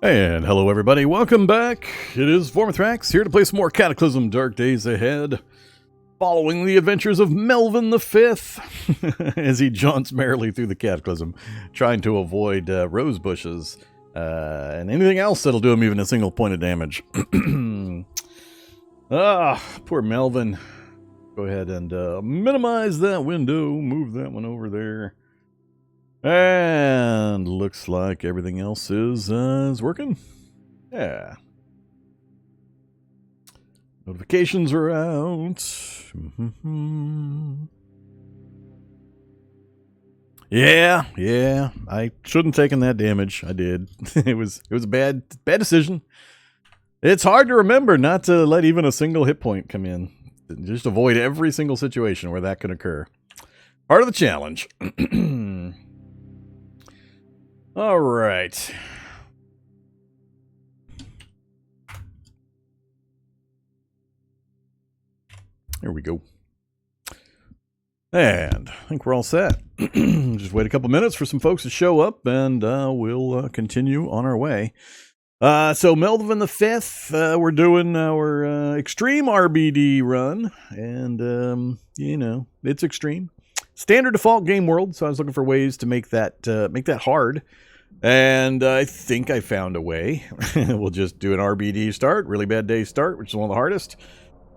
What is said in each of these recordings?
And hello everybody, welcome back. It is Vormithrax here to play some more Cataclysm Dark Days Ahead, following the adventures of Melvin the Fifth as he jaunts merrily through the Cataclysm, trying to avoid rose bushes and anything else that'll do him even a single point of damage. Poor Melvin. Go ahead and minimize that window, move that one over there. And looks like everything else is working. Yeah. Notifications are out. Yeah. I shouldn't have taken that damage. I did. It was a bad decision. It's hard to remember not to let even a single hit point come in. Just avoid every single situation where that can occur. Part of the challenge. All right. Here we go. And I think we're all set. Just wait a couple minutes for some folks to show up, and we'll continue on our way. So Melvin the Fifth, we're doing our extreme RBD run, and it's extreme. Standard default game world, so I was looking for ways to make that hard. And I think I found a way. We'll just do an RBD start, really bad day start, which is one of the hardest.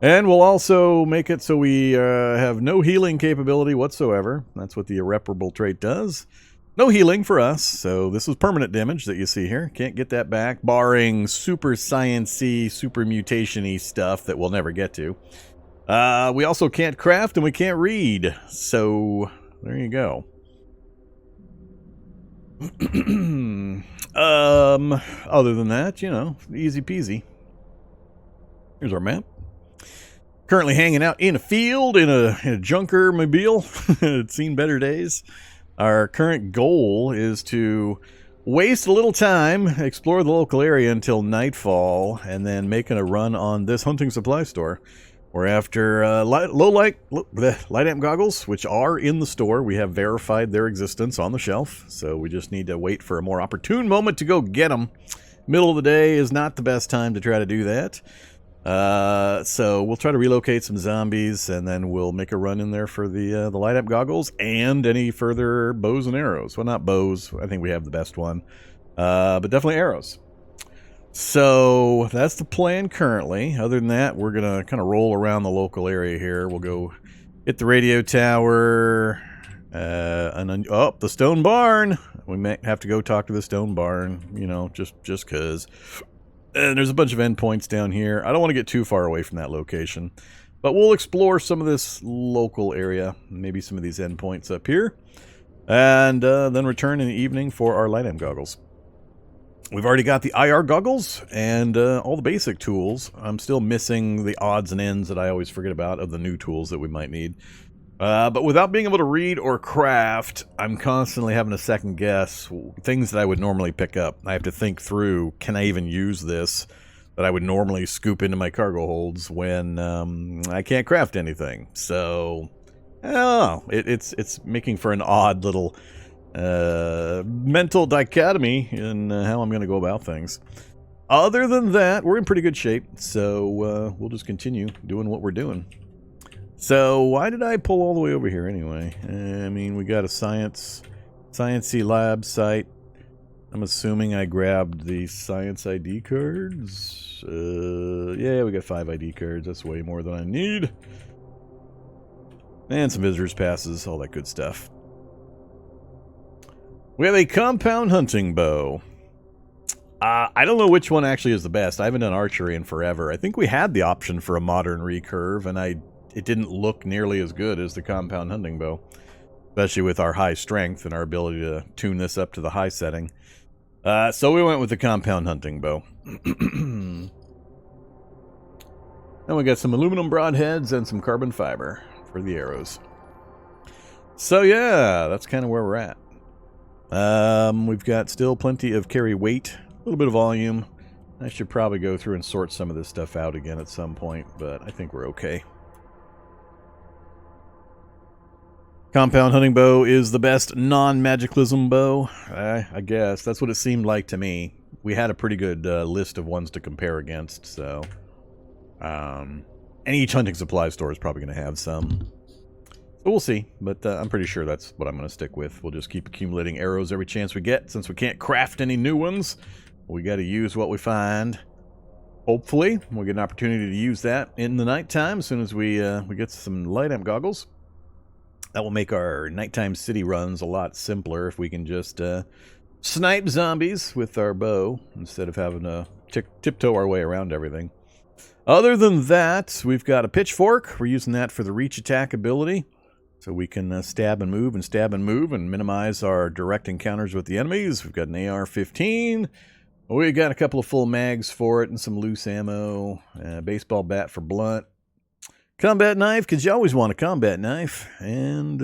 And we'll also make it so we have no healing capability whatsoever. That's what the irreparable trait does. No healing for us, so this is permanent damage that you see here. Can't get that back, barring super science-y, super mutation-y stuff that we'll never get to. We also can't craft and we can't read, so there you go. Other than that, easy peasy. Here's our map. Currently hanging out in a field in a junker mobile. It's seen better days. Our current goal is to waste a little time, explore the local area until nightfall, and then making a run on this hunting supply store. We're after light amp goggles, which are in the store. We have verified their existence on the shelf, so we just need to wait for a more opportune moment to go get them. Middle of the day is not the best time to try to do that. So we'll try to relocate some zombies, and then we'll make a run in there for the light amp goggles and any further bows and arrows. Well, not bows. I think we have the best one, but definitely arrows. So that's the plan currently. Other than that, we're going to kind of roll around the local area here. We'll go hit the radio tower, and then, the stone barn. We might have to go talk to the stone barn, just because. And there's a bunch of endpoints down here. I don't want to get too far away from that location, but we'll explore some of this local area, maybe some of these endpoints up here, and then return in the evening for our light amp goggles. We've already got the IR goggles and all the basic tools. I'm still missing the odds and ends that I always forget about of the new tools that we might need. But without being able to read or craft, I'm constantly having to second guess things that I would normally pick up. I have to think through, can I even use this that I would normally scoop into my cargo holds when I can't craft anything? So, I don't know. It's making for an odd little mental dichotomy in how I'm going to go about things. Other than that, we're in pretty good shape, so we'll just continue doing what we're doing. So why did I pull all the way over here anyway? I mean, we got a sciencey lab site. I'm assuming I grabbed the science ID cards. Yeah, we got 5 ID cards. That's way more than I need. And some visitors passes, all that good stuff. We have a compound hunting bow. I don't know which one actually is the best. I haven't done archery in forever. I think we had the option for a modern recurve, and it didn't look nearly as good as the compound hunting bow, especially with our high strength and our ability to tune this up to the high setting. So we went with the compound hunting bow. And we got some aluminum broadheads and some carbon fiber for the arrows. So yeah, that's kind of where we're at. We've got still plenty of carry weight, a little bit of volume. I should probably go through and sort some of this stuff out again at some point, but I think we're okay. Compound hunting bow is the best non-magicalism bow. I guess that's what it seemed like to me. we had a pretty good list of ones to compare against, so... and each hunting supply store is probably going to have some. So we'll see, but I'm pretty sure that's what I'm going to stick with. We'll just keep accumulating arrows every chance we get. Since we can't craft any new ones, we got to use what we find. Hopefully, we'll get an opportunity to use that in the nighttime as soon as we get some light amp goggles. That will make our nighttime city runs a lot simpler if we can just snipe zombies with our bow instead of having to tiptoe our way around everything. Other than that, we've got a pitchfork. We're using that for the reach attack ability. So we can stab and move and minimize our direct encounters with the enemies. We've got an AR-15. We got a couple of full mags for it and some loose ammo. Baseball bat for blunt. Combat knife, because you always want a combat knife. And,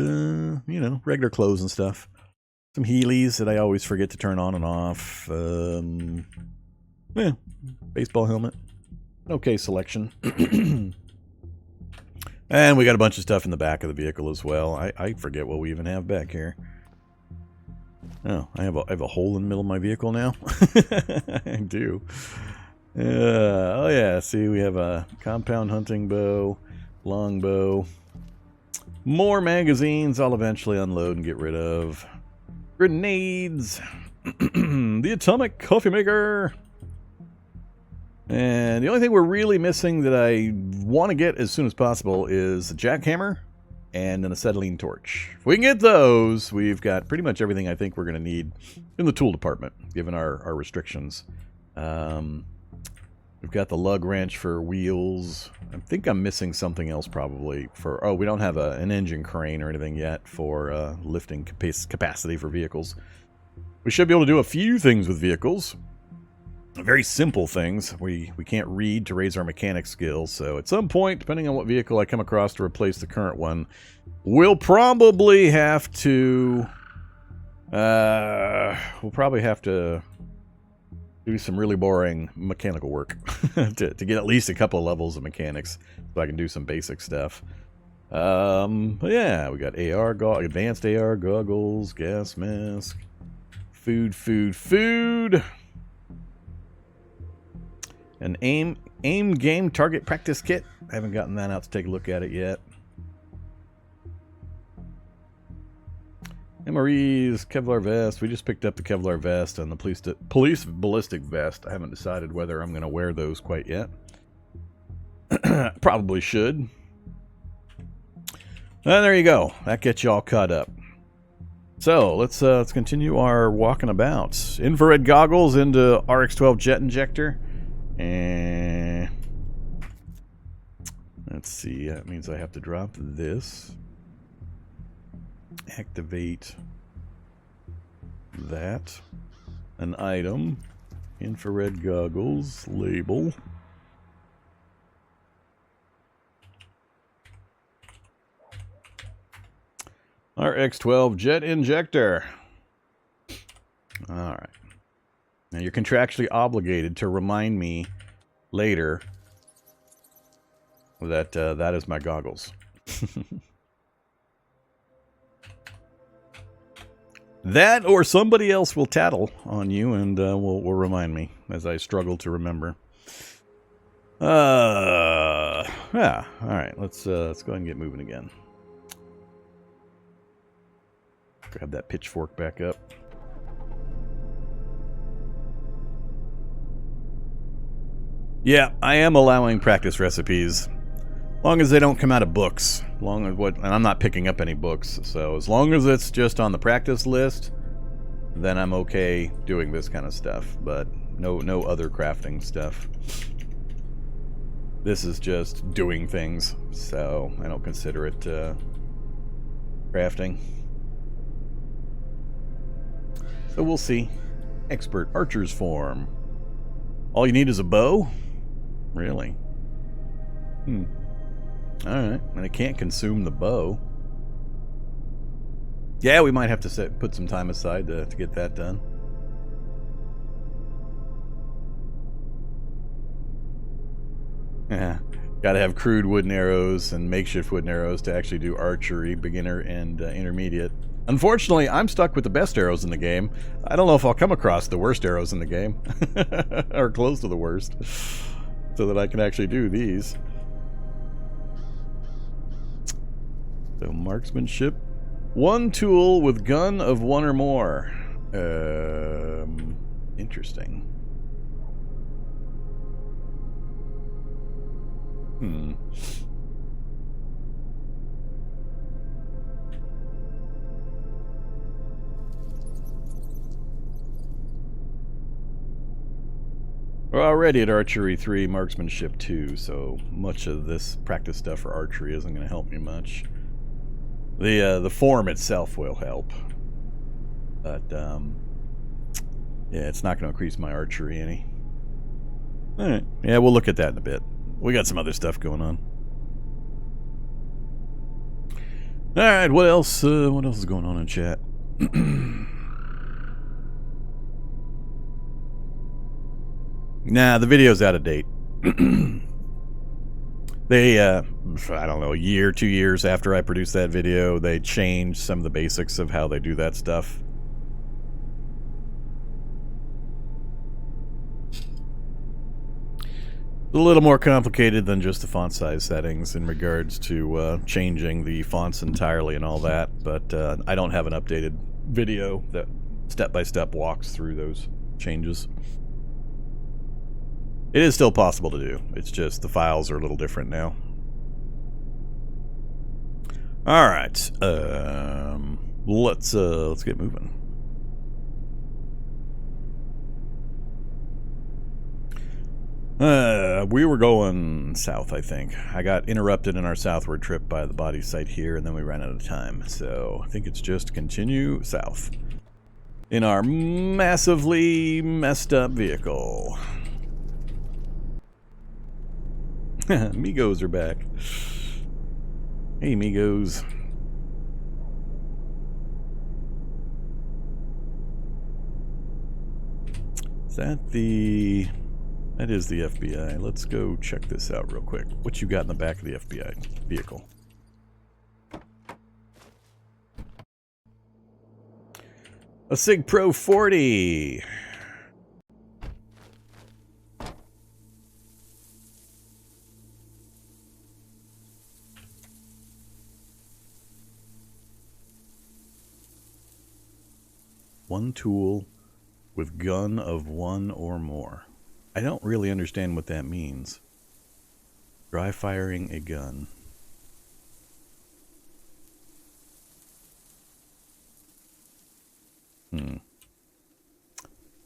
you know, regular clothes and stuff. Some Heelys that I always forget to turn on and off. Yeah, baseball helmet. Okay selection. And we got a bunch of stuff in the back of the vehicle as well. I forget what we even have back here. Oh, I have a hole in the middle of my vehicle now? I do. Oh yeah, see, we have a compound hunting bow, longbow, more magazines I'll eventually unload and get rid of. Grenades, the atomic coffee maker. And the only thing we're really missing that I want to get as soon as possible is a jackhammer and an acetylene torch. If we can get those, we've got pretty much everything I think we're going to need in the tool department, given our restrictions. We've got the lug wrench for wheels. I think I'm missing something else probably for... Oh, we don't have an engine crane or anything yet for lifting capacity for vehicles. We should be able to do a few things with vehicles. Very simple things. We can't read to raise our mechanic skills, so at some point, depending on what vehicle I come across to replace the current one, we'll probably have to do some really boring mechanical work to get at least a couple of levels of mechanics so I can do some basic stuff. But yeah, we got advanced AR goggles, gas mask, food. An aim game target practice kit. I haven't gotten that out to take a look at it yet. MREs, Kevlar vest. We just picked up the Kevlar vest and the police ballistic vest. I haven't decided whether I'm going to wear those quite yet. Probably should. And there you go. That gets you all caught up. So let's continue our walking about. Infrared goggles into RX-12 jet injector. And let's see, that means I have to drop this. Activate that. An item. Infrared goggles. Label. RX-12 jet injector. Alright. Now you're contractually obligated to remind me later that that is my goggles. That or somebody else will tattle on you and will remind me as I struggle to remember. Yeah. All right. Let's go ahead and get moving again. Grab that pitchfork back up. Yeah, I am allowing practice recipes, long as they don't come out of books. And I'm not picking up any books, so as long as it's just on the practice list, then I'm okay doing this kind of stuff. But no other crafting stuff. This is just doing things, so I don't consider it crafting. So we'll see. Expert archer's form. All you need is a bow? Really? Alright, and it can't consume the bow. Yeah, we might have to put some time aside to get that done. Yeah, gotta have crude wooden arrows and makeshift wooden arrows to actually do archery, beginner and intermediate. Unfortunately, I'm stuck with the best arrows in the game. I don't know if I'll come across the worst arrows in the game. Or close to the worst. So that I can actually do these. So, marksmanship. One tool with gun of one or more. Interesting. We're already at Archery 3, Marksmanship 2, so much of this practice stuff for archery isn't going to help me much. The form itself will help. But, yeah, it's not going to increase my archery any. Alright, yeah, we'll look at that in a bit. We got some other stuff going on. Alright, what else is going on in chat? Nah, the video's out of date. They, I don't know, a year, 2 years after I produced that video, they changed some of the basics of how they do that stuff. A little more complicated than just the font size settings in regards to changing the fonts entirely and all that, but I don't have an updated video that step-by-step walks through those changes. It is still possible to do. It's just the files are a little different now. All right, let's get moving. We were going south, I think. I got interrupted in our southward trip by the body site here, and then we ran out of time. So I think it's just continue south in our massively messed up vehicle. Migos are back. Hey, Migos. Is that the... That is the FBI. Let's go check this out real quick. What you got in the back of the FBI vehicle? A Sig Pro 40. One tool with gun of one or more. I don't really understand what that means. Dry firing a gun.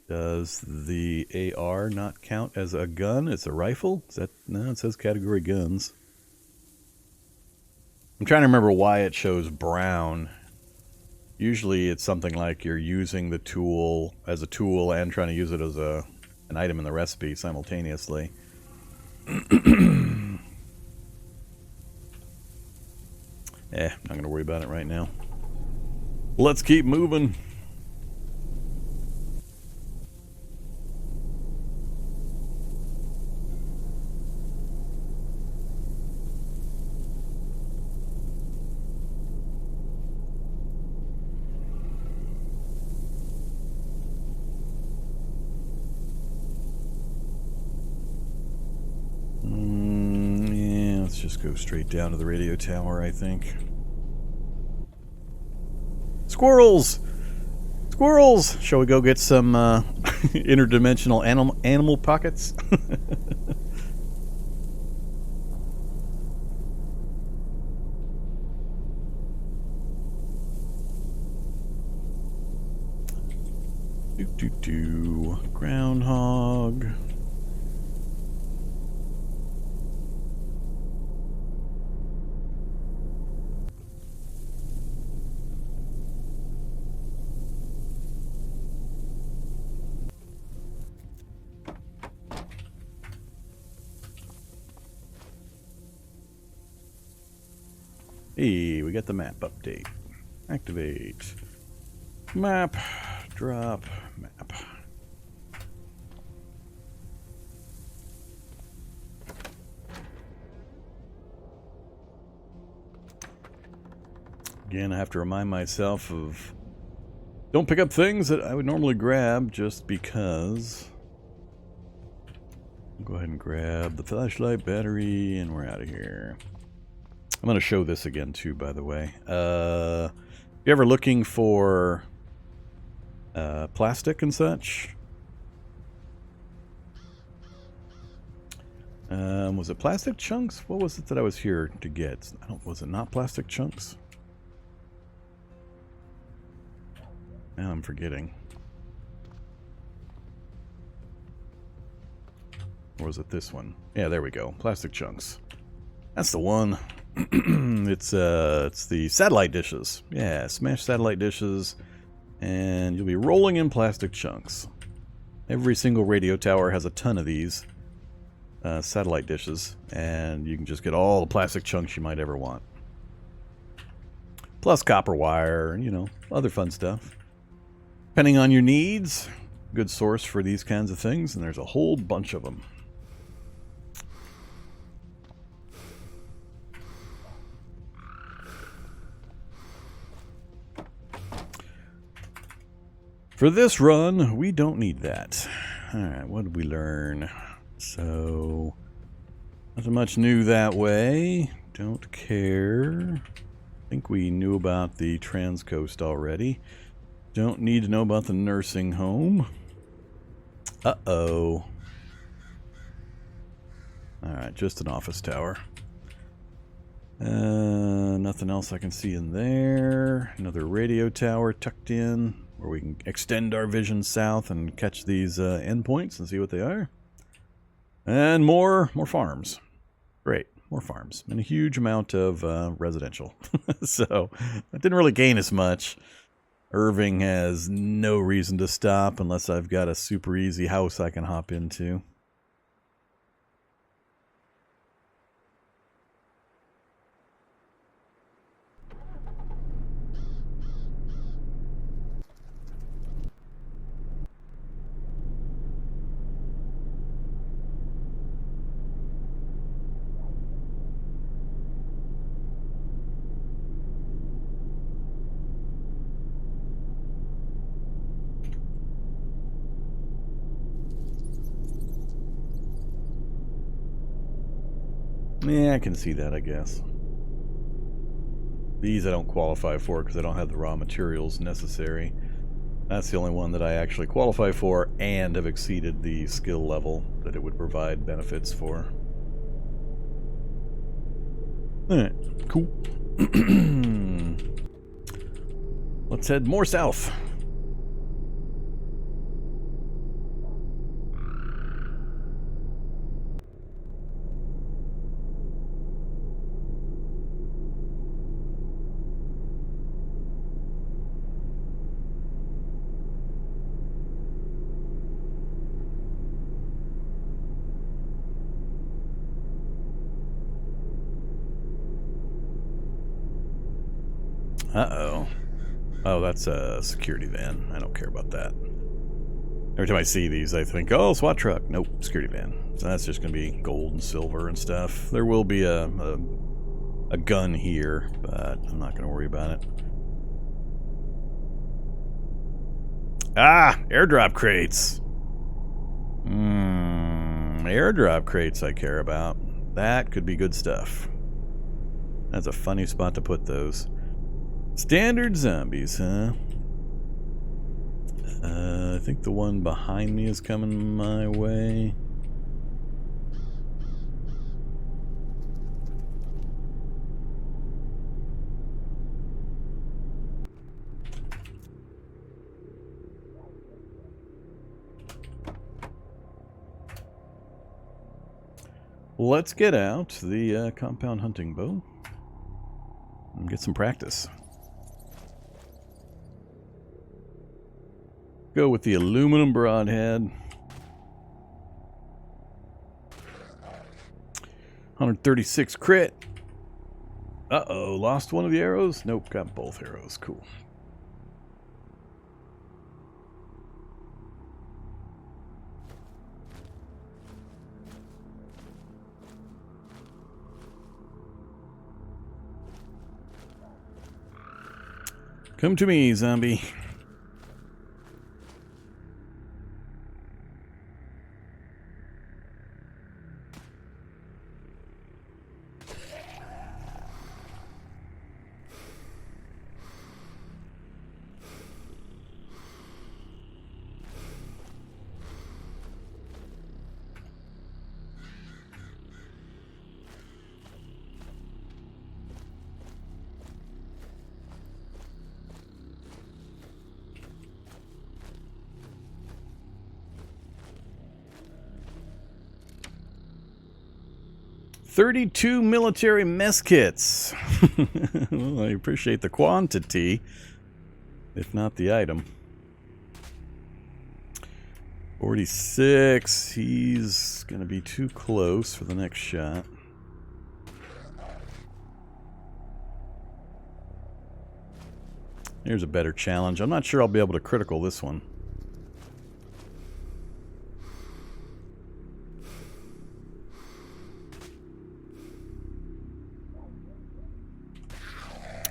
Does the AR not count as a gun? It's a rifle? Is that... No, it says category guns. I'm trying to remember why it shows brown. Usually it's something like you're using the tool as a tool and trying to use it as an item in the recipe simultaneously. Not going to worry about it right now. Let's keep moving. Just go straight down to the radio tower, I think. Squirrels! Squirrels! Shall we go get some interdimensional animal pockets? Groundhog. Hey, we got the map update. Activate. Map. Drop. Map. Again, I have to remind myself of don't pick up things that I would normally grab just because. I'll go ahead and grab the flashlight, battery, and we're out of here. I'm going to show this again too, by the way. If you're ever looking for plastic and such, was it plastic chunks? What was it that I was here to get? Was it not plastic chunks? Now I'm forgetting. Or was it this one? Yeah, there we go. Plastic chunks. That's the one. It's the satellite dishes. Yeah, smash satellite dishes, and you'll be rolling in plastic chunks. Every single radio tower has a ton of these satellite dishes, and you can just get all the plastic chunks you might ever want. Plus copper wire, and, you know, other fun stuff. Depending on your needs, good source for these kinds of things, and there's a whole bunch of them. For this run, we don't need that. Alright, what did we learn? So, nothing much new that way. Don't care. I think we knew about the Transcoast already. Don't need to know about the nursing home. Uh-oh. Alright, just an office tower. Nothing else I can see in there. Another radio tower tucked in, where we can extend our vision south and catch these endpoints and see what they are. And more farms. Great, more farms. And a huge amount of residential. So, that didn't really gain us much. Irving has no reason to stop unless I've got a super easy house I can hop into. Yeah, I can see that, I guess. These I don't qualify for because I don't have the raw materials necessary. That's the only one that I actually qualify for and have exceeded the skill level that it would provide benefits for. Alright, cool. Let's head more south. Uh-oh. Oh, that's a security van. I don't care about that. Every time I see these, I think, oh, SWAT truck. Nope, security van. So that's just going to be gold and silver and stuff. There will be a gun here, but I'm not going to worry about it. Ah! Airdrop crates! Airdrop crates I care about. That could be good stuff. That's a funny spot to put those. Standard zombies, huh? I think the one behind me is coming my way. Let's get out the compound hunting bow and get some practice. Go with the aluminum broadhead. 136 crit. Uh-oh, lost one of the arrows? Nope, got both arrows. Cool. Come to me, zombie. $32 military mess kits. Well, I appreciate the quantity, if not the item. 46. He's going to be too close for the next shot. Here's a better challenge. I'm not sure I'll be able to critical this one.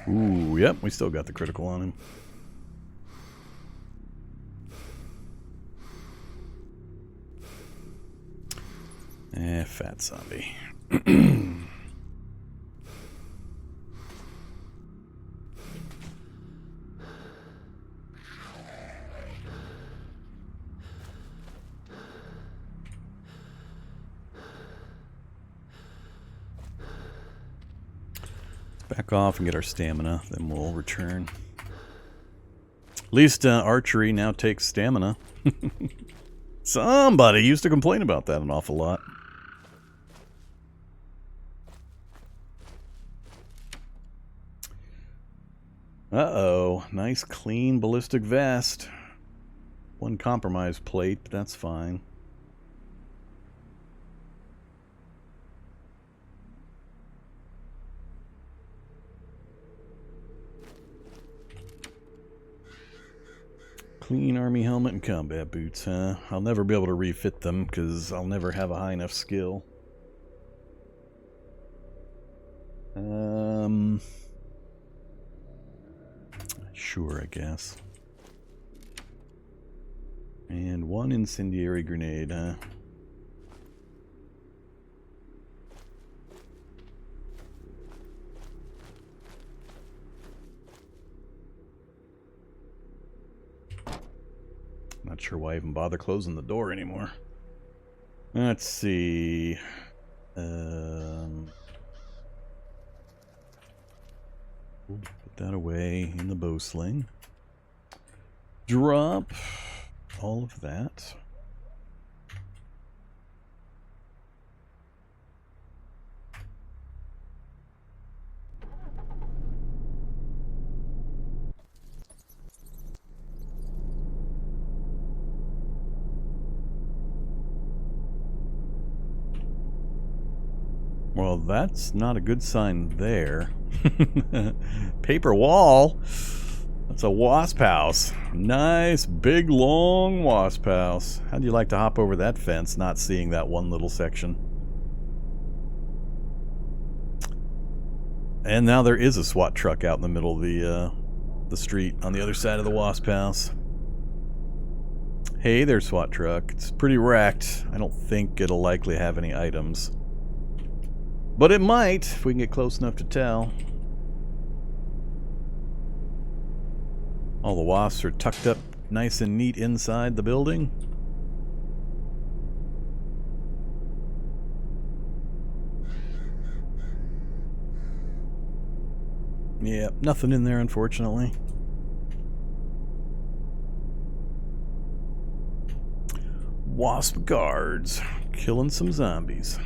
Ooh, yep, we still got the critical on him. Fat zombie. Back off and get our stamina, then we'll return. At least archery now takes stamina. Somebody used to complain about that an awful lot. Uh-oh. Nice clean ballistic vest. One compromised plate, but that's fine. Clean army helmet and combat boots, huh? I'll never be able to refit them because I'll never have a high enough skill. Sure, I guess. And one incendiary grenade, huh? Not sure why I even bother closing the door anymore. Let's see. Put that away in the bow sling. Drop all of that. Well, that's not a good sign there. Paper wall. That's a wasp house. Nice, big, long wasp house. How'd you like to hop over that fence, not seeing that one little section? And now there is a SWAT truck out in the middle of the street on the other side of the wasp house. Hey there, SWAT truck. It's pretty wrecked. I don't think it'll likely have any items. But it might, if we can get close enough to tell. All the wasps are tucked up nice and neat inside the building. Yeah, nothing in there, unfortunately. Wasp guards, killing some zombies.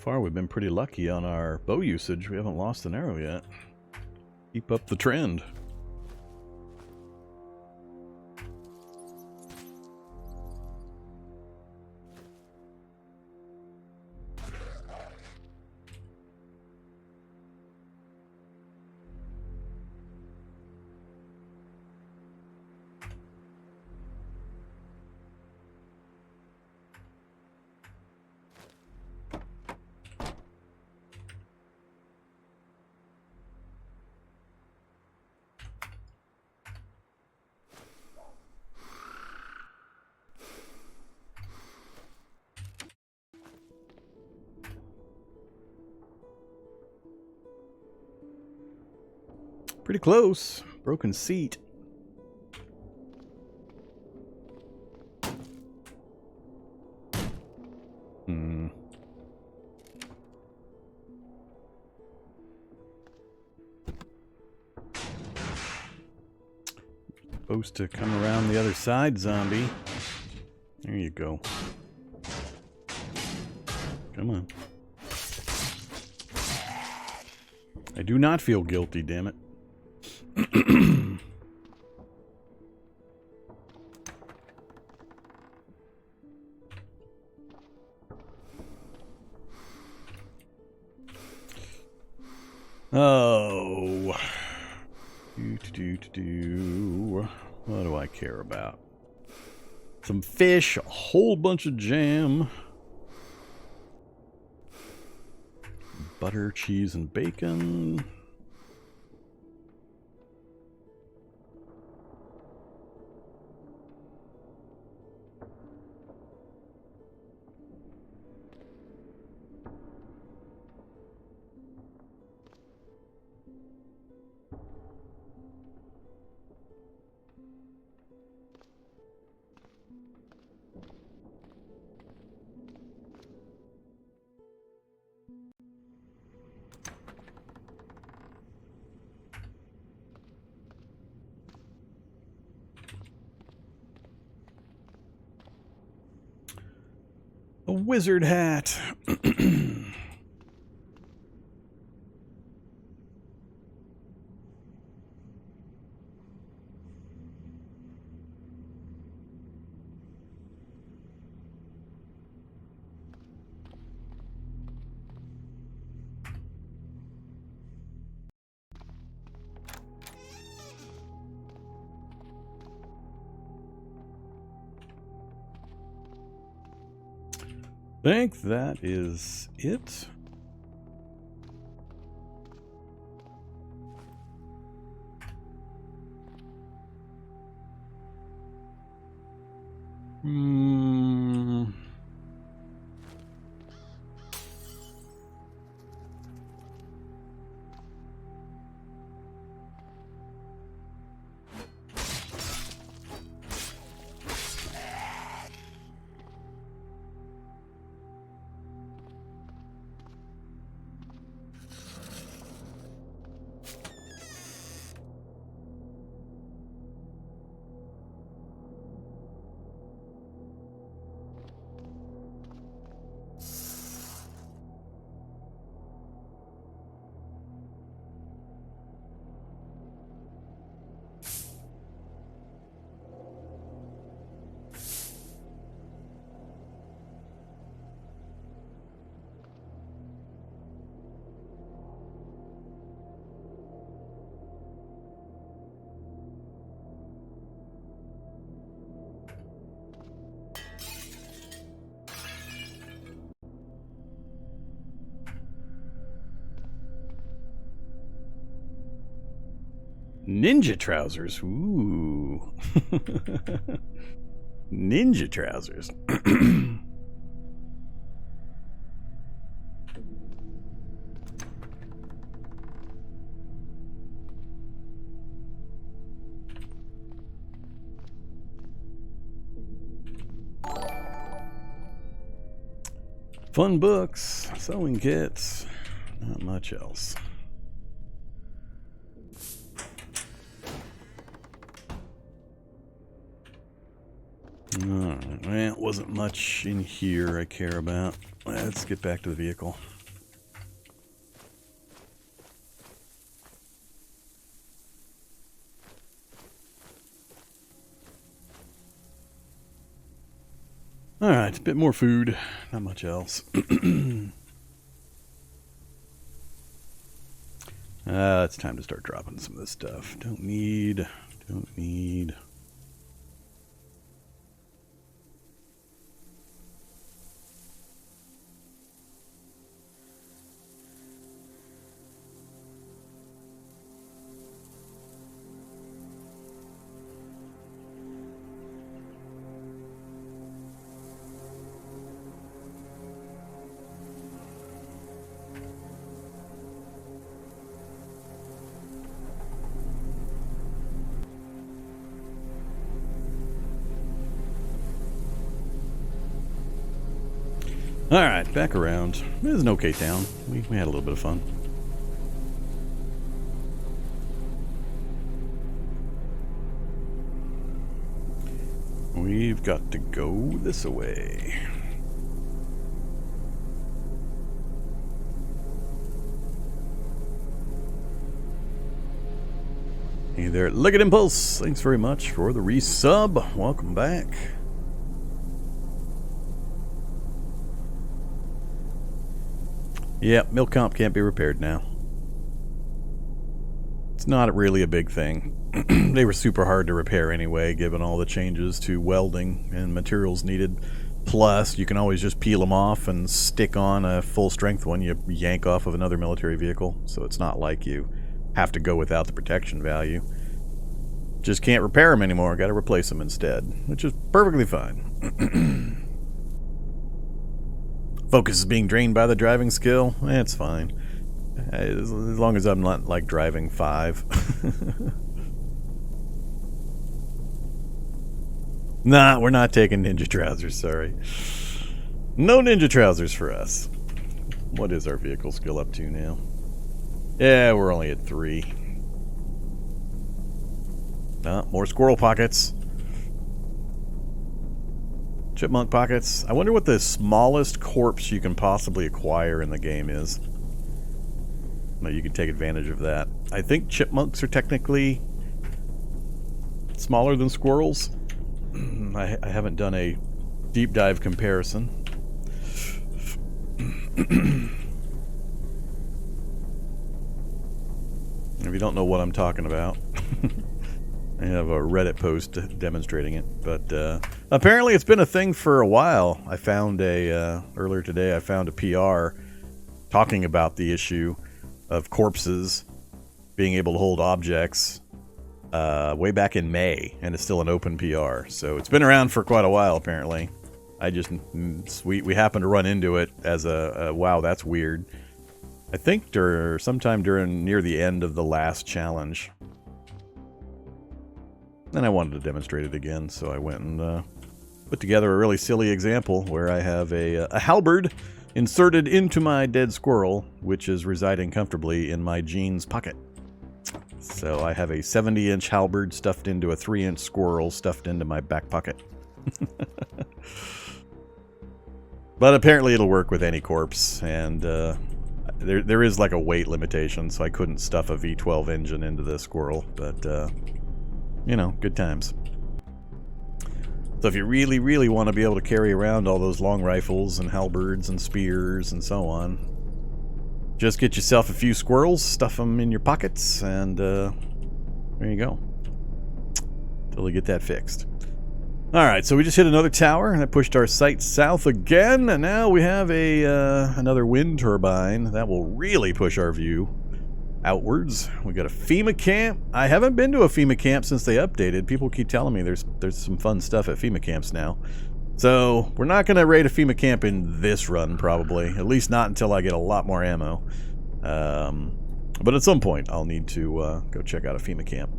far, we've been pretty lucky on our bow usage. We haven't lost an arrow yet. Keep up the trend. Pretty close. Broken seat. Supposed to come around the other side, zombie. There you go. Come on. I do not feel guilty, damn it. Oh. What do I care about? Some fish, a whole bunch of jam. Butter, cheese, and bacon. A wizard hat. Think that is it. Ninja trousers. Ooh. Ninja trousers. Fun books, sewing kits, not much else. Alright, well, it wasn't much in here I care about. Let's get back to the vehicle. Alright, a bit more food. Not much else. It's time to start dropping some of this stuff. Don't need. Alright, back around. It was an okay town. We had a little bit of fun. We've got to go this way. Hey there, Look at Impulse. Thanks very much for the resub. Welcome back. Yeah, milk comp can't be repaired now. It's not really a big thing. They were super hard to repair anyway, given all the changes to welding and materials needed. Plus, you can always just peel them off and stick on a full strength one you yank off of another military vehicle. So it's not like you have to go without the protection value. Just can't repair them anymore. Got to replace them instead, which is perfectly fine. Focus is being drained by the driving skill. It's fine. As long as I'm not, like, driving 5. Nah, we're not taking ninja trousers, sorry. No ninja trousers for us. What is our vehicle skill up to now? Yeah, we're only at 3. More squirrel pockets. Chipmunk pockets. I wonder what the smallest corpse you can possibly acquire in the game is. But you can take advantage of that. I think chipmunks are technically smaller than squirrels. I haven't done a deep dive comparison. If you don't know what I'm talking about, I have a Reddit post demonstrating it, but apparently it's been a thing for a while. I found earlier today I found a PR talking about the issue of corpses being able to hold objects way back in May, and it's still an open PR. So it's been around for quite a while apparently. We happened to run into it as a wow, that's weird. I think sometime near the end of the last challenge. And I wanted to demonstrate it again, so I went and put together a really silly example where I have a halberd inserted into my dead squirrel, which is residing comfortably in my jeans pocket. So I have a 70-inch halberd stuffed into a 3-inch squirrel stuffed into my back pocket. But apparently it'll work with any corpse, and there is like a weight limitation, so I couldn't stuff a V12 engine into this squirrel, but you know, good times. So if you really, really want to be able to carry around all those long rifles and halberds and spears and so on, just get yourself a few squirrels, stuff them in your pockets, and there you go. Till we get that fixed. Alright, so we just hit another tower, and that pushed our sights south again, and now we have another wind turbine. That will really push our view outwards. We got a FEMA camp. I haven't been to a FEMA camp since they updated. People keep telling me there's some fun stuff at FEMA camps now. So we're not going to raid a FEMA camp in this run, probably. At least not until I get a lot more ammo. But at some point, I'll need to go check out a FEMA camp.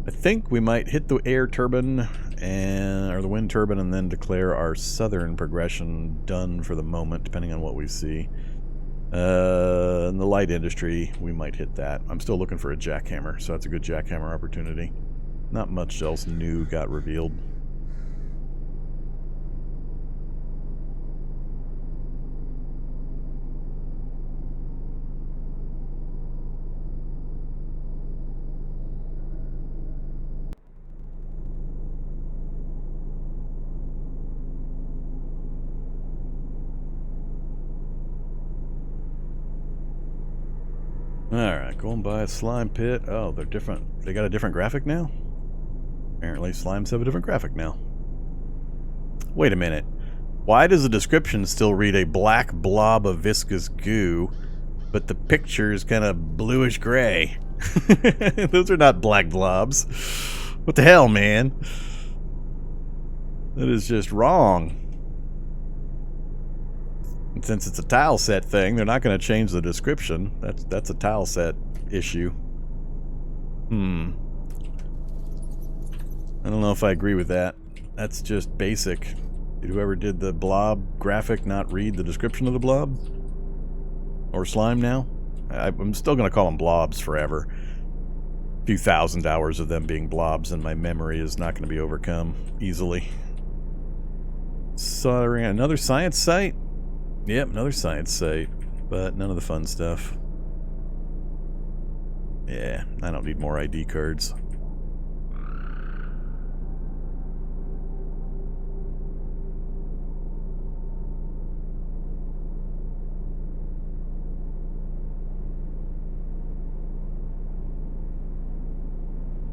I think we might hit the air turbine or the wind turbine, and then declare our southern progression done for the moment, depending on what we see. In the light industry, we might hit that. I'm still looking for a jackhammer, so that's a good jackhammer opportunity. Not much else new got revealed. Alright, going by a slime pit. Oh, they're different. They got a different graphic now? Apparently slimes have a different graphic now. Wait a minute. Why does the description still read a black blob of viscous goo, but the picture is kind of bluish gray? Those are not black blobs. What the hell, man? That is just wrong. And since it's a Tileset thing, they're not going to change the description. That's a Tileset issue. I don't know if I agree with that. That's just basic. Did whoever did the blob graphic not read the description of the blob? Or slime now? I'm still going to call them blobs forever. A few thousand hours of them being blobs and my memory is not going to be overcome easily. Soldering another science site? Yep, another science site, but none of the fun stuff. Yeah, I don't need more ID cards.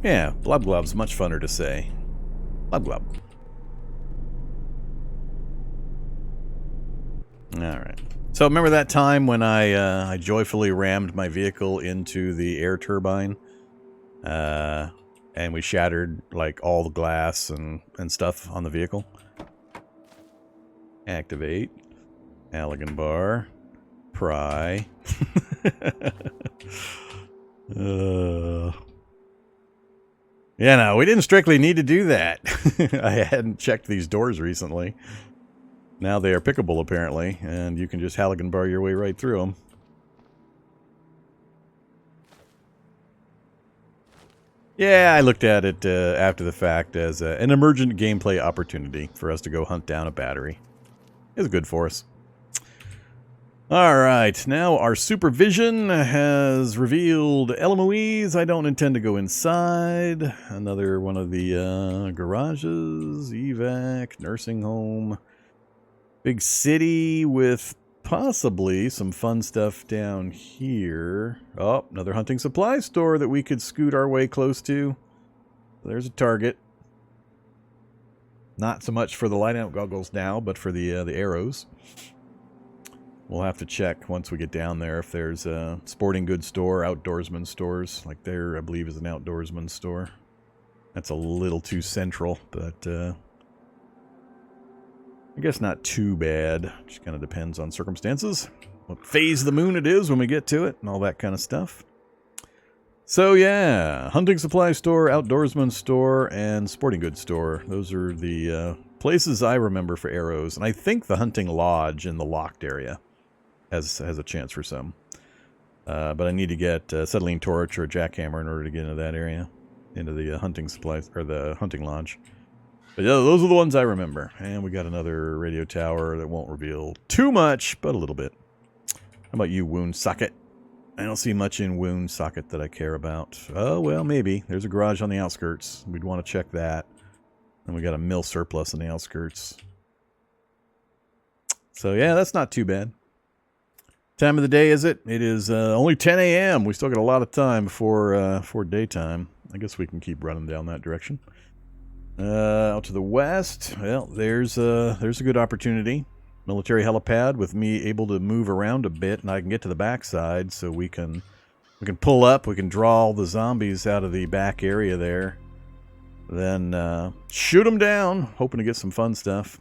Yeah, blob glob's much funner to say. Blob glob. Alright. So remember that time when I joyfully rammed my vehicle into the air turbine? And we shattered, like, all the glass and stuff on the vehicle? Activate. Halligan bar. Pry. Yeah, no, we didn't strictly need to do that. I hadn't checked these doors recently. Now they are pickable, apparently, and you can just Halligan bar your way right through them. Yeah, I looked at it after the fact as an emergent gameplay opportunity for us to go hunt down a battery. It was good for us. Alright, now our supervision has revealed LMOEs. I don't intend to go inside. Another one of the garages, evac, nursing home. Big city with possibly some fun stuff down here. Oh, another hunting supply store that we could scoot our way close to. There's a target. Not so much for the light-out goggles now, but for the arrows. We'll have to check once we get down there if there's a sporting goods store, outdoorsman stores. Like there, I believe, is an outdoorsman store. That's a little too central, but I guess not too bad. Just kind of depends on circumstances. What phase of the moon it is when we get to it and all that kind of stuff. So yeah, hunting supply store, outdoorsman store, and sporting goods store. Those are the places I remember for arrows. And I think the hunting lodge in the locked area has a chance for some. But I need to get a acetylene torch or a jackhammer in order to get into that area. Into the hunting supplies, or the hunting lodge. But yeah, those are the ones I remember. And we got another radio tower that won't reveal too much, but a little bit. How about you, wound socket? I don't see much in wound socket that I care about. Oh, well, maybe. There's a garage on the outskirts. We'd want to check that. And we got a mill surplus on the outskirts. So yeah, that's not too bad. Time of the day is it? It is only 10 a.m. We still got a lot of time for daytime. I guess we can keep running down that direction. Out to the west, well, there's a good opportunity. Military helipad with me able to move around a bit, and I can get to the backside, so we can pull up. We can draw all the zombies out of the back area there, then shoot them down, hoping to get some fun stuff.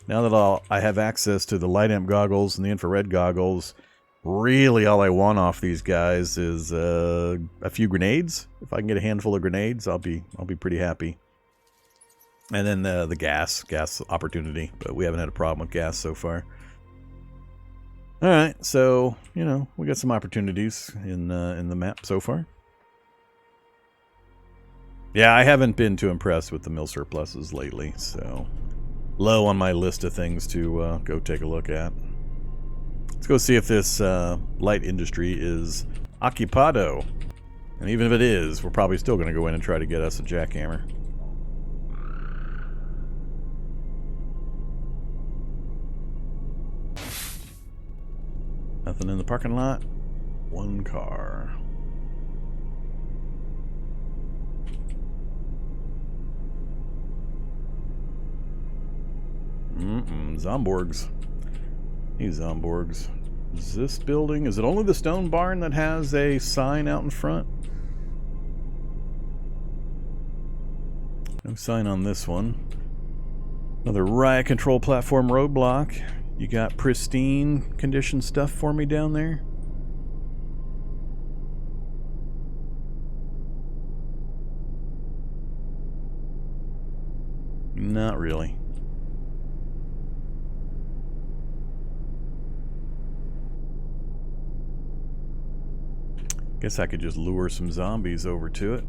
Now that I have access to the light amp goggles and the infrared goggles, really all I want off these guys is a few grenades. If I can get a handful of grenades, I'll be pretty happy. And then the gas opportunity, but we haven't had a problem with gas so far. All right, so you know we got some opportunities in the map so far. Yeah, I haven't been too impressed with the mill surpluses lately, so low on my list of things to go take a look at. Let's go see if this light industry is occupado, and even if it is, we're probably still going to go in and try to get us a jackhammer. Nothing in the parking lot. one car. Zomborgs. These Zomborgs. Is this building? Is it only the stone barn that has a sign out in front? No sign on this one. Another riot control platform roadblock. You got pristine condition stuff for me down there? Not really. Guess I could just lure some zombies over to it.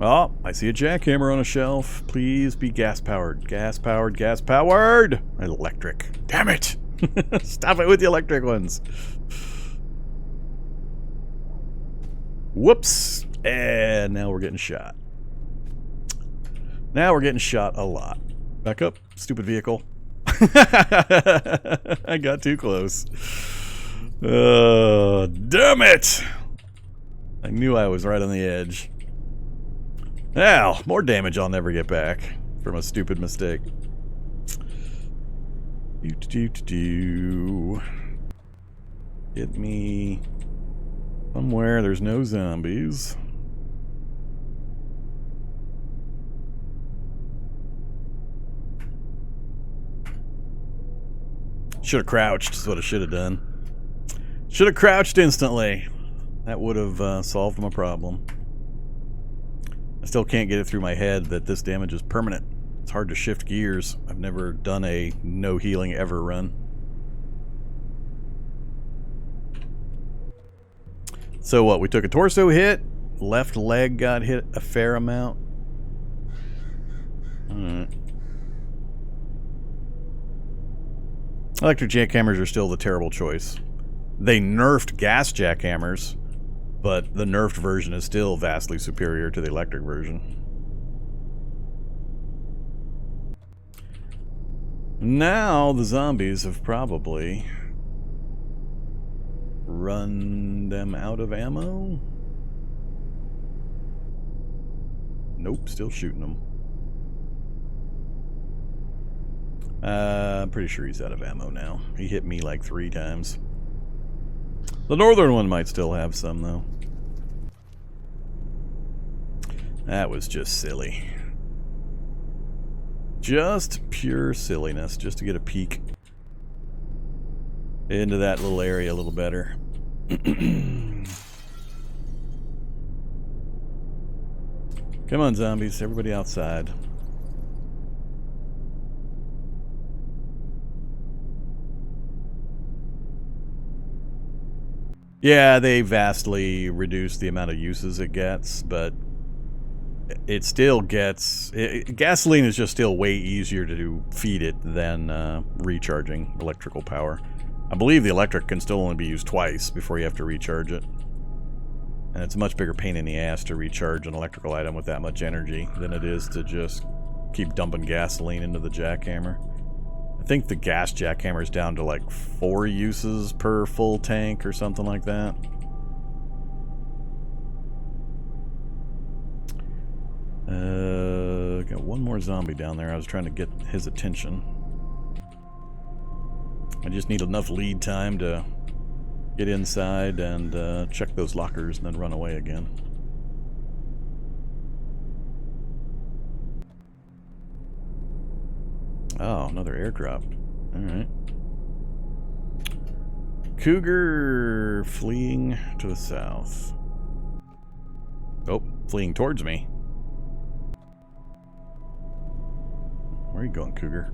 Oh, I see a jackhammer on a shelf. Please be gas-powered. Gas-powered, gas-powered! Electric. Damn it! Stop it with the electric ones. Whoops! And now we're getting shot. Now we're getting shot a lot. Back up, stupid vehicle. I got too close. Damn it! I knew I was right on the edge. Now, more damage I'll never get back from a stupid mistake. Get me somewhere there's no zombies. Should have crouched, is what I should have done. Should have crouched instantly. That would have solved my problem. I still can't get it through my head that this damage is permanent. It's hard to shift gears. I've never done a no healing ever run. So what, we took a torso hit, left leg got hit a fair amount. Alright. Electric jackhammers are still the terrible choice. They nerfed gas jackhammers, but the nerfed version is still vastly superior to the electric version. Now the zombies have probably run them out of ammo. Nope, still shooting them. I'm pretty sure he's out of ammo now. He hit me like 3 times. The northern one might still have some, though. That was just silly. Just pure silliness, just to get a peek into that little area a little better. Come on, zombies. Everybody outside. Yeah, they vastly reduced the amount of uses it gets, but it still gets... gasoline is just still way easier to feed it than recharging electrical power. I believe the electric can still only be used twice before you have to recharge it. And it's a much bigger pain in the ass to recharge an electrical item with that much energy than it is to just keep dumping gasoline into the jackhammer. I think the gas jackhammer is down to like 4 uses per full tank or something like that. Got one more zombie down there. I was trying to get his attention. I just need enough lead time to get inside and check those lockers and then run away again. Oh, another airdrop. Alright. Cougar fleeing to the south. Oh, fleeing towards me. Where are you going, Cougar?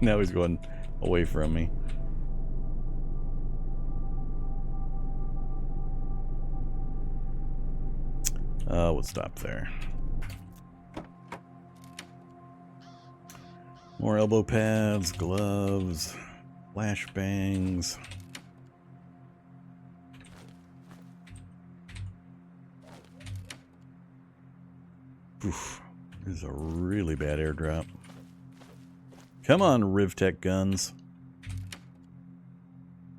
Now he's going away from me. We'll stop there. More elbow pads, gloves, flashbangs. Oof, this is a really bad airdrop. Come on, Rivtech guns.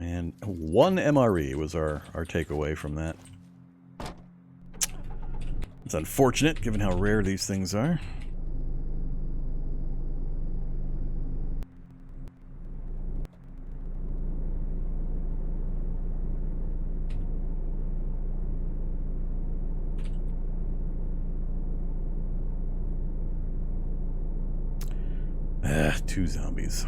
And 1 MRE was our takeaway from that. It's unfortunate, given how rare these things are. Ah, 2 zombies.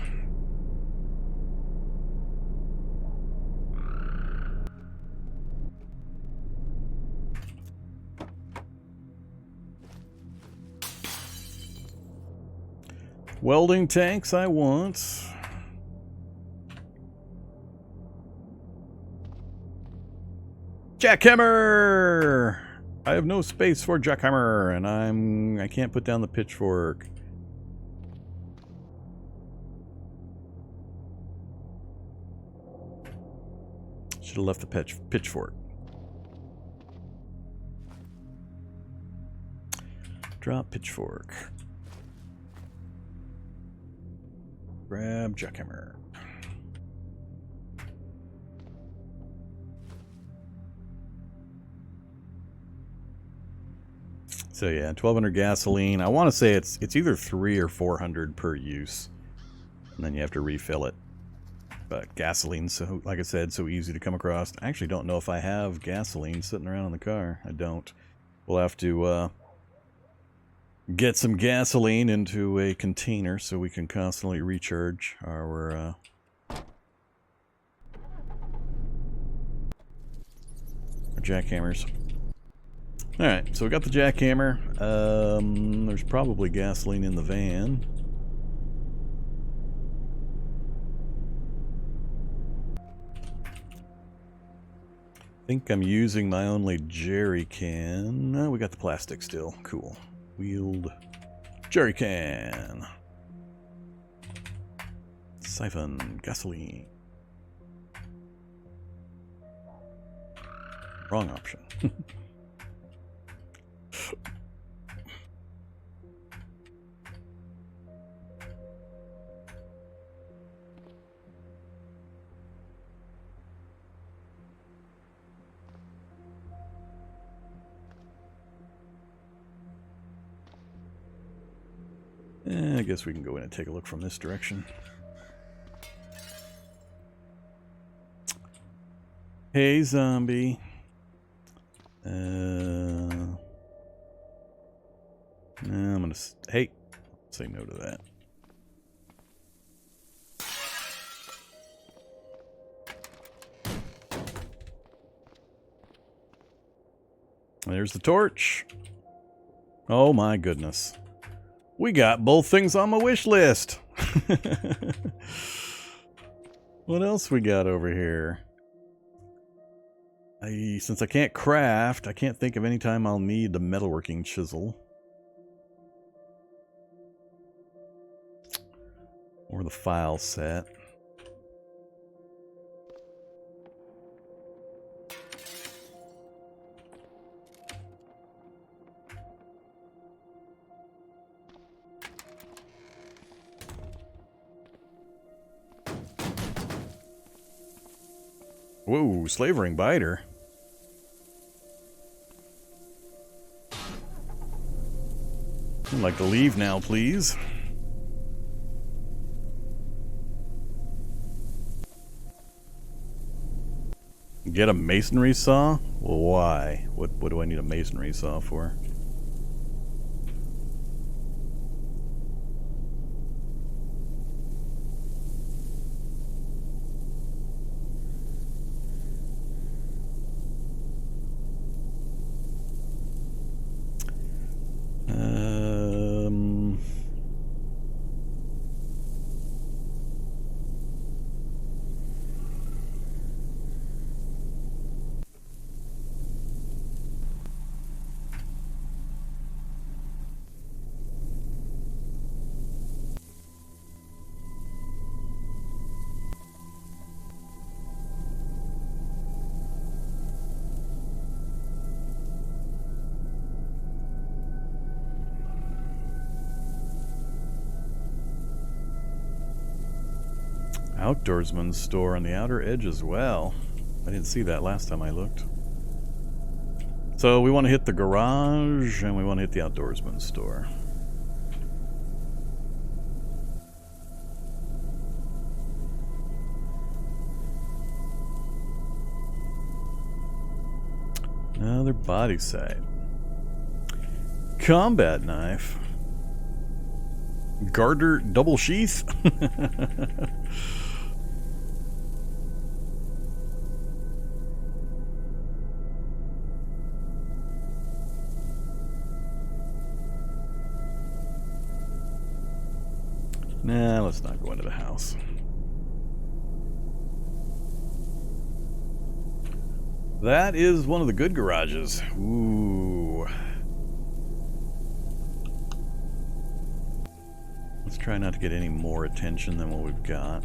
Welding tanks I want. Jackhammer! I have no space for jackhammer, and I can't put down the pitchfork. Should have left the pitchfork. Drop pitchfork. Grab jackhammer. So yeah, 1200 gasoline. I want to say it's either 300 or 400 per use, and then you have to refill it. But gasoline, so like I said, so easy to come across. I actually don't know if I have gasoline sitting around in the car. I don't. We'll have to get some gasoline into a container so we can constantly recharge our jackhammers. Alright, so we got the jackhammer. There's probably gasoline in the van. I think I'm using my only jerry can. No, we got the plastic still. Cool. Wheeled jerry can. Siphon gasoline. Wrong option. I guess we can go in and take a look from this direction. Hey, zombie. No, I'm gonna... Hey, say no to that. There's the torch. Oh my goodness. We got both things on my wish list. What else we got over here? Since I can't craft, I can't think of any time I'll need the metalworking chisel. Or the file set. Whoa, slavering biter. I'd like to leave now, please. Get a masonry saw? Well, why? What do I need a masonry saw for? Outdoorsman's store on the outer edge as well. I didn't see that last time I looked. So we want to hit the garage and we want to hit the outdoorsman's store. Another body sight. Combat knife. Garter double sheath. Nah, let's not go into the house. That is one of the good garages. Ooh. Let's try not to get any more attention than what we've got.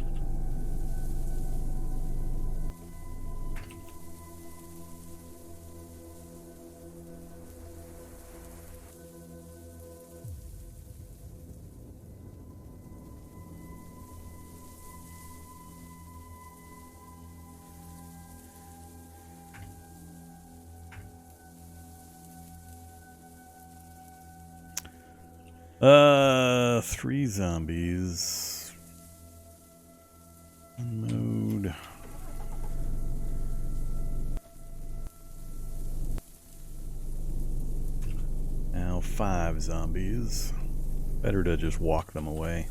Three zombies. Mode. Now 5 zombies. Better to just walk them away.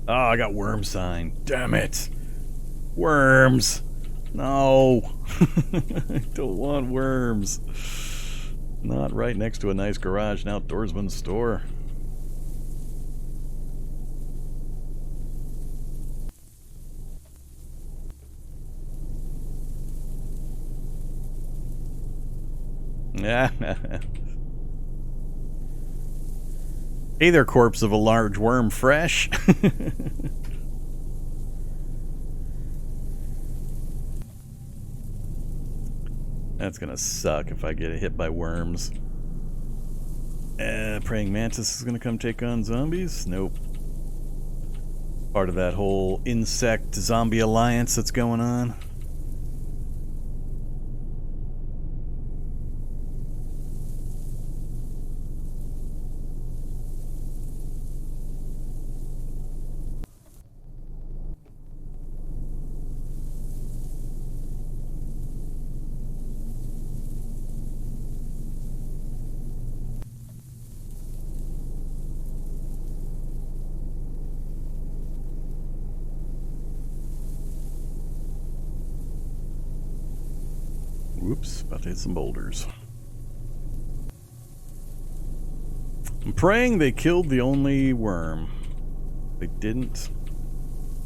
Oh, I got worm sign. Damn it. Worms. No. I don't want worms. Not right next to a nice garage and outdoorsman's store. Hey there, corpse of a large worm fresh. That's gonna suck if I get hit by worms. Praying mantis is gonna come take on zombies? Nope. Part of that whole insect zombie alliance that's going on. Whoops, about to hit some boulders. I'm praying they killed the only worm. If they didn't,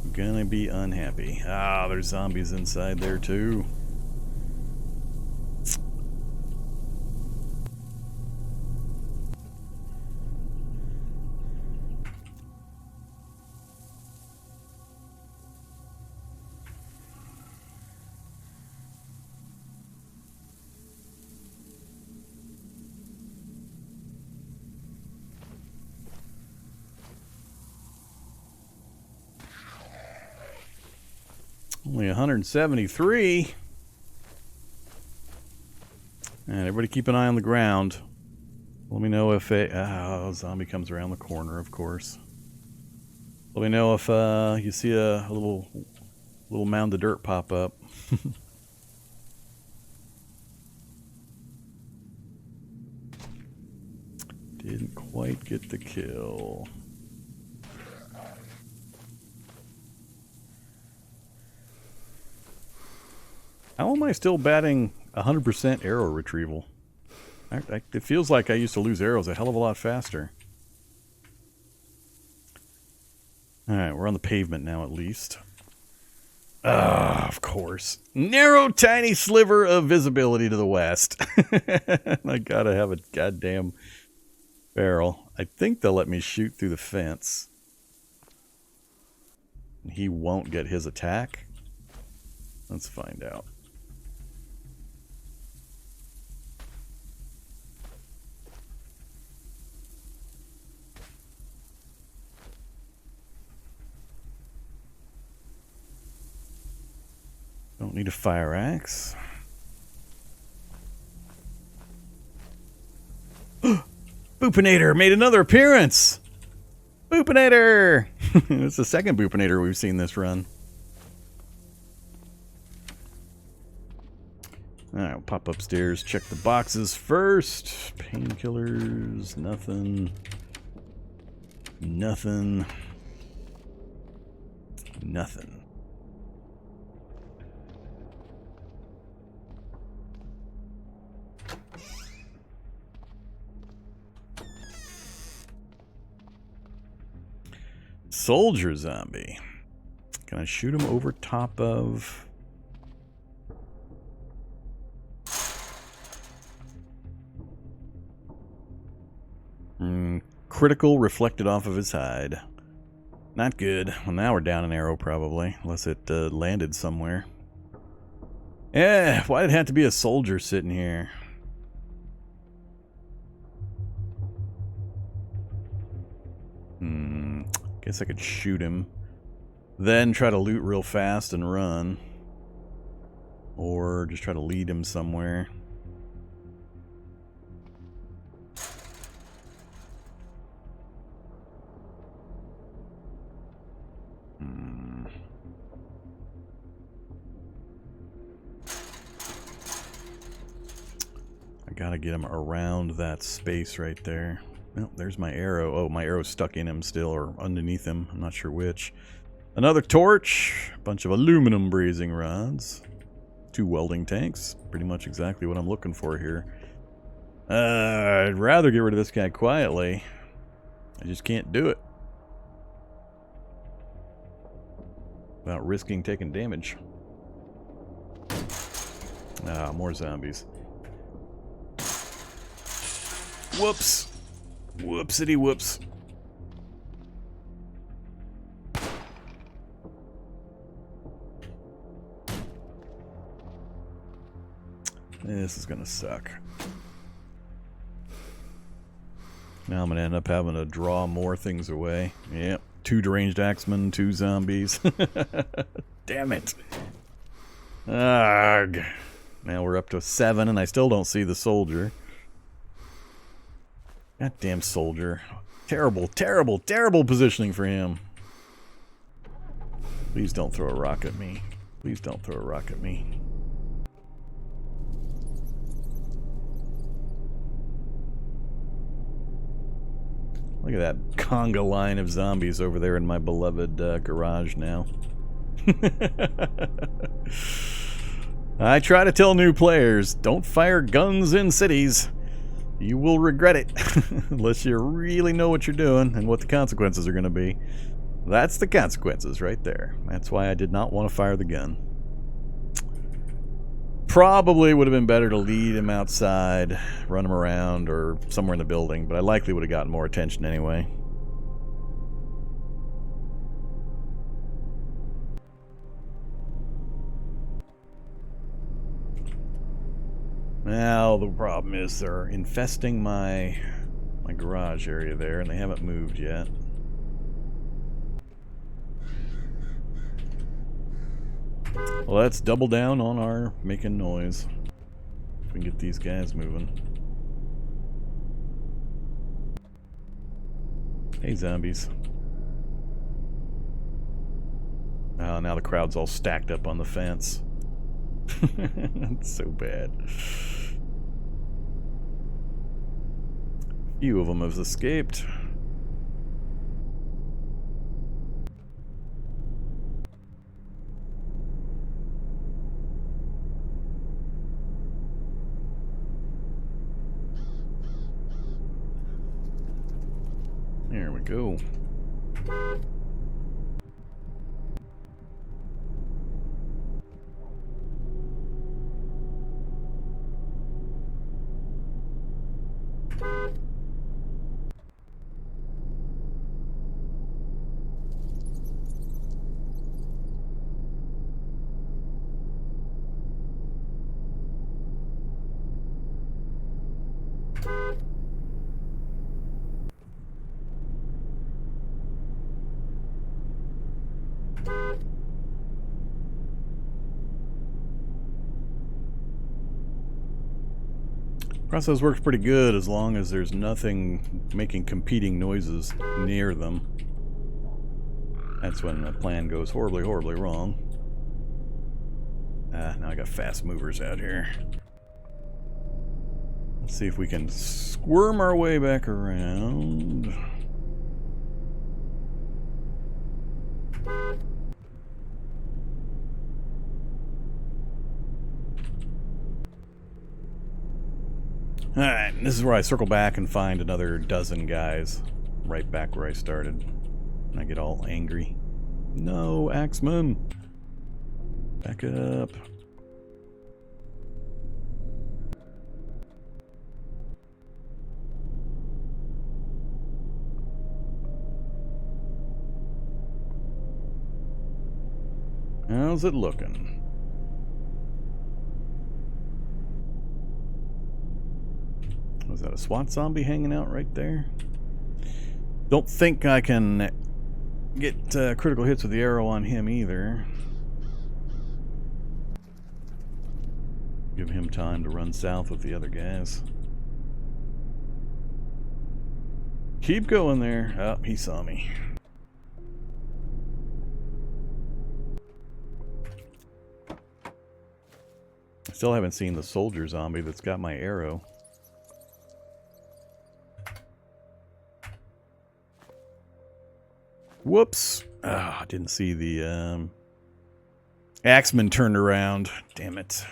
I'm gonna be unhappy. Ah, there's zombies inside there too. Only 173. And everybody keep an eye on the ground. Let me know if a zombie comes around the corner, of course. Let me know if you see a little mound of dirt pop up. Didn't quite get the kill. How am I still batting 100% arrow retrieval? It feels like I used to lose arrows a hell of a lot faster. Alright, we're on the pavement now at least. Ah, of course. Narrow, tiny sliver of visibility to the west. I gotta have a goddamn barrel. I think they'll let me shoot through the fence. He won't get his attack. Let's find out. Need a fire axe. Boopinator made another appearance! Boopinator! It's the second Boopinator we've seen this run. Alright, we'll pop upstairs, check the boxes first. Painkillers, nothing. Nothing. Nothing. Soldier zombie. Can I shoot him over top of... critical reflected off of his hide. Not good. Well, now we're down an arrow probably, unless it landed somewhere. Yeah, why did it have to be a soldier sitting here? Guess I could shoot him, then try to loot real fast and run. Or just try to lead him somewhere. I gotta get him around that space right there. Well, there's my arrow. Oh, my arrow's stuck in him still, or underneath him. I'm not sure which. Another torch. A bunch of aluminum brazing rods. 2 welding tanks. Pretty much exactly what I'm looking for here. I'd rather get rid of this guy quietly. I just can't do it without risking taking damage. Ah, more zombies. Whoops. Whoopsity whoops. This is gonna suck. Now I'm gonna end up having to draw more things away. Yep. 2 deranged axemen, 2 zombies. Damn it. Arrgh. Now we're up to 7 and I still don't see the soldier. Goddamn soldier. Terrible, terrible, terrible positioning for him. Please don't throw a rock at me. Please don't throw a rock at me. Look at that conga line of zombies over there in my beloved garage now. I try to tell new players, don't fire guns in cities. You will regret it, unless you really know what you're doing and what the consequences are going to be. That's the consequences right there. That's why I did not want to fire the gun. Probably would have been better to lead him outside, run him around, or somewhere in the building, but I likely would have gotten more attention anyway. Now the problem is they're infesting my garage area there, and they haven't moved yet. Well, let's double down on our making noise. If we can get these guys moving. Hey, zombies. Oh, now the crowd's all stacked up on the fence. That's so bad. Few of them have escaped. There we go. Process works pretty good as long as there's nothing making competing noises near them. That's when the plan goes horribly, horribly wrong. Now I got fast movers out here. Let's see if we can squirm our way back around. Alright, this is where I circle back and find another dozen guys. Right back where I started. And I get all angry. No, Axeman! Back up. How's it looking? Was that a SWAT zombie hanging out right there? Don't think I can get critical hits with the arrow on him either. Give him time to run south with the other guys. Keep going there. Oh, he saw me. Still haven't seen the soldier zombie that's got my arrow. Whoops. Ah, I didn't see the Axeman turned around. Damn it.